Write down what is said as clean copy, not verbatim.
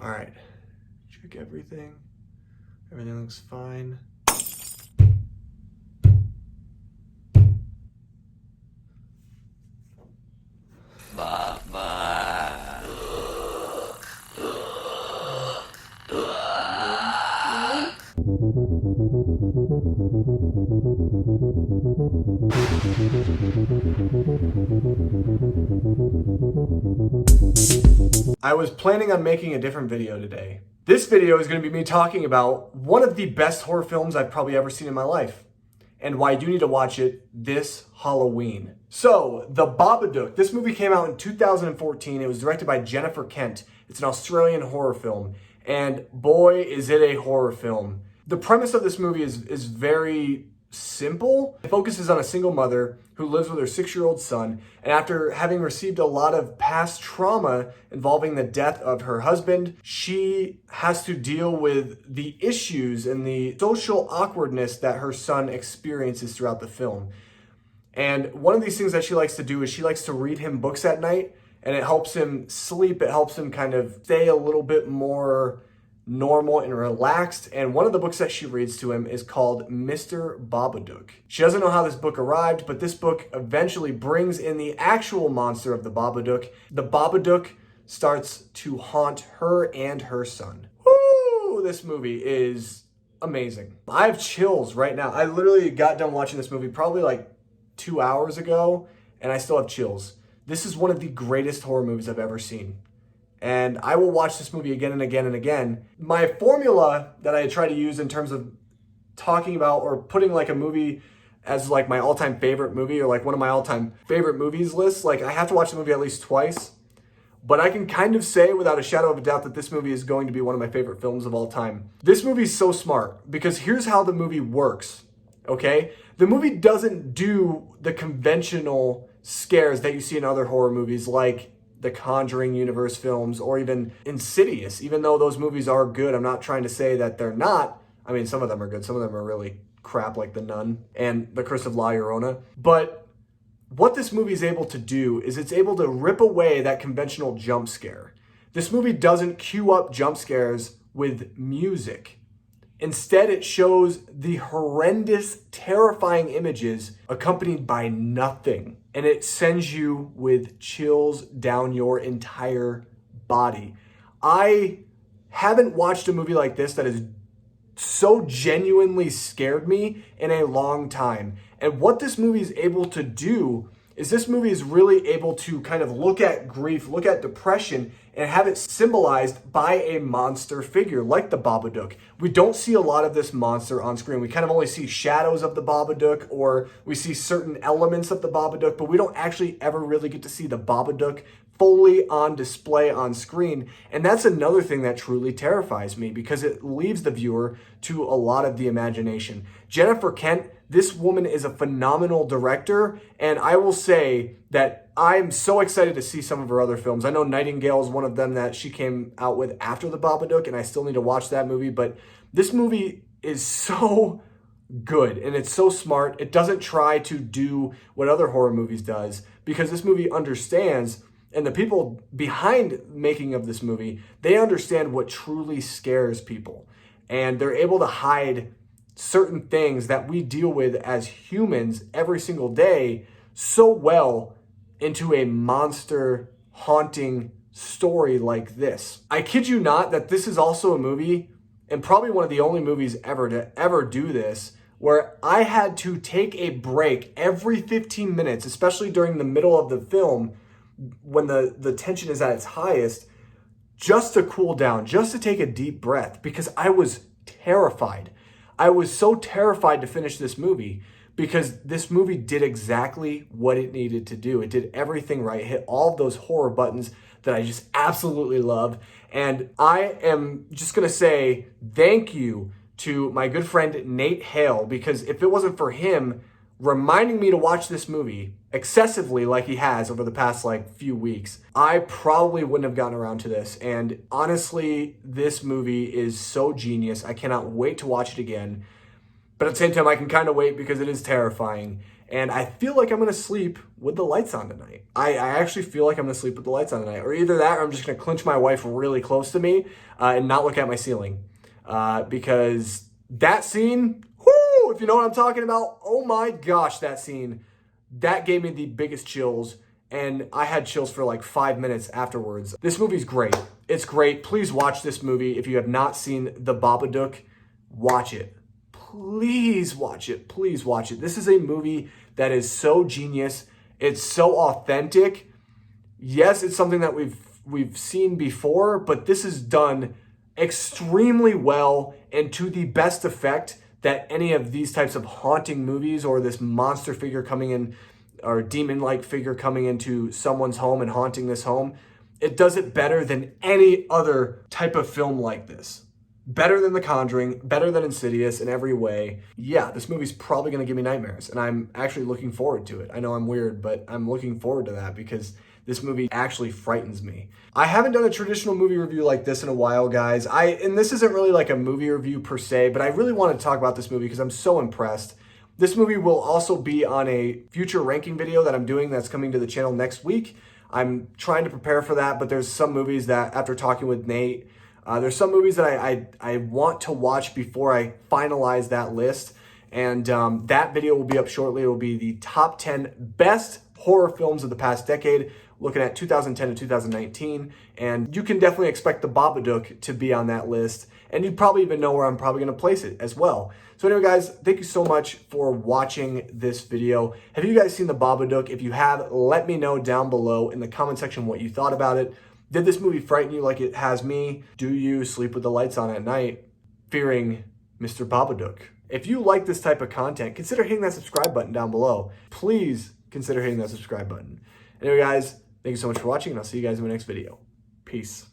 All right, check everything. Everything looks fine. I was planning on making a different video today. This video is going to be me talking about one of the best horror films I've probably ever seen in my life, and why I do need to watch it this Halloween. So, The Babadook. This movie came out in 2014. It was directed by Jennifer Kent. It's an Australian horror film, and boy, is it a horror film. The premise of this movie is very simple. It focuses on a single mother who lives with her 6-year-old son, and after having received a lot of past trauma involving the death of her husband, she has to deal with the issues and the social awkwardness that her son experiences throughout the film. And one of these things that she likes to do is she likes to read him books at night, and it helps him sleep. It helps him kind of stay a little bit more normal and relaxed. And one of the books that she reads to him is called Mr. Babadook. She doesn't know how this book arrived, but this book eventually brings in the actual monster of the Babadook. The Babadook starts to haunt her and her son. Woo! This movie is amazing. I have chills right now. I literally got done watching this movie probably like 2 hours ago, and I still have chills. This is one of the greatest horror movies I've ever seen. And I will watch this movie again and again and again. My formula that I try to use in terms of talking about or putting like a movie as like my all-time favorite movie or like one of my all-time favorite movies lists, like I have to watch the movie at least twice. But I can kind of say without a shadow of a doubt that this movie is going to be one of my favorite films of all time. This movie is so smart because here's how the movie works, okay? The movie doesn't do the conventional scares that you see in other horror movies like the Conjuring universe films, or even Insidious. Even though those movies are good, I'm not trying to say that they're not. I mean, some of them are good. Some of them are really crap, like The Nun and The Curse of La Llorona. But what this movie is able to do is it's able to rip away that conventional jump scare. This movie doesn't cue up jump scares with music. Instead, it shows the horrendous, terrifying images accompanied by nothing. And it sends you with chills down your entire body. I haven't watched a movie like this that has so genuinely scared me in a long time. And what this movie is able to do is this movie is really able to kind of look at grief, look at depression, and have it symbolized by a monster figure like the Babadook. We don't see a lot of this monster on screen. We kind of only see shadows of the Babadook, or we see certain elements of the Babadook, but we don't actually ever really get to see the Babadook fully on display on screen. And that's another thing that truly terrifies me because it leaves the viewer to a lot of the imagination. Jennifer Kent, this woman is a phenomenal director, and I will say that I'm so excited to see some of her other films. I know Nightingale is one of them that she came out with after the Babadook, and I still need to watch that movie, but this movie is so good, and it's so smart. It doesn't try to do what other horror movies does, because this movie understands, and the people behind making of this movie, they understand what truly scares people, and they're able to hide certain things that we deal with as humans every single day so well into a monster haunting story like this. I kid you not that this is also a movie, and probably one of the only movies ever to ever do this, where I had to take a break every 15 minutes, especially during the middle of the film when the tension is at its highest, just to cool down, just to take a deep breath, because I was terrified. I was so terrified to finish this movie because this movie did exactly what it needed to do. It did everything right, hit all of those horror buttons that I just absolutely love. And I am just going to say thank you to my good friend Nate Hale, because if it wasn't for him reminding me to watch this movie excessively like he has over the past few weeks, I probably wouldn't have gotten around to this. And honestly, this movie is so genius. I cannot wait to watch it again. But at the same time, I can kind of wait because it is terrifying. And I feel like I'm gonna sleep with the lights on tonight. I actually feel like I'm gonna sleep with the lights on tonight. Or either that or I'm just gonna clinch my wife really close to me and not look at my ceiling. Because that scene, whoo, if you know what I'm talking about, oh my gosh, that scene, that gave me the biggest chills. And I had chills for like 5 minutes afterwards. This movie's great. It's great. Please watch this movie. If you have not seen The Babadook, watch it. Please watch it. Please watch it. This is a movie that is so genius. It's so authentic. Yes, it's something that we've seen before, but this is done extremely well and to the best effect that any of these types of haunting movies or this monster figure coming in or demon-like figure coming into someone's home and haunting this home. It does it better than any other type of film like this. Better than The Conjuring, better than Insidious in every way. Yeah, this movie's probably going to give me nightmares, and I'm actually looking forward to it. I know I'm weird, but I'm looking forward to that because this movie actually frightens me. I haven't done a traditional movie review like this in a while, guys. And this isn't really like a movie review per se, but I really want to talk about this movie because I'm so impressed. This movie will also be on a future ranking video that I'm doing that's coming to the channel next week. I'm trying to prepare for that, but there's some movies that, after talking with Nate, there's some movies that I want to watch before I finalize that list. And that video will be up shortly. It will be the top 10 best horror films of the past decade, looking at 2010 to 2019. And you can definitely expect The Babadook to be on that list. And you probably even know where I'm probably going to place it as well. So anyway, guys, thank you so much for watching this video. Have you guys seen The Babadook? If you have, let me know down below in the comment section what you thought about it. Did this movie frighten you like it has me? Do you sleep with the lights on at night, fearing Mr. Babadook? If you like this type of content, consider hitting that subscribe button down below. Please consider hitting that subscribe button. Anyway, guys, thank you so much for watching, and I'll see you guys in my next video. Peace.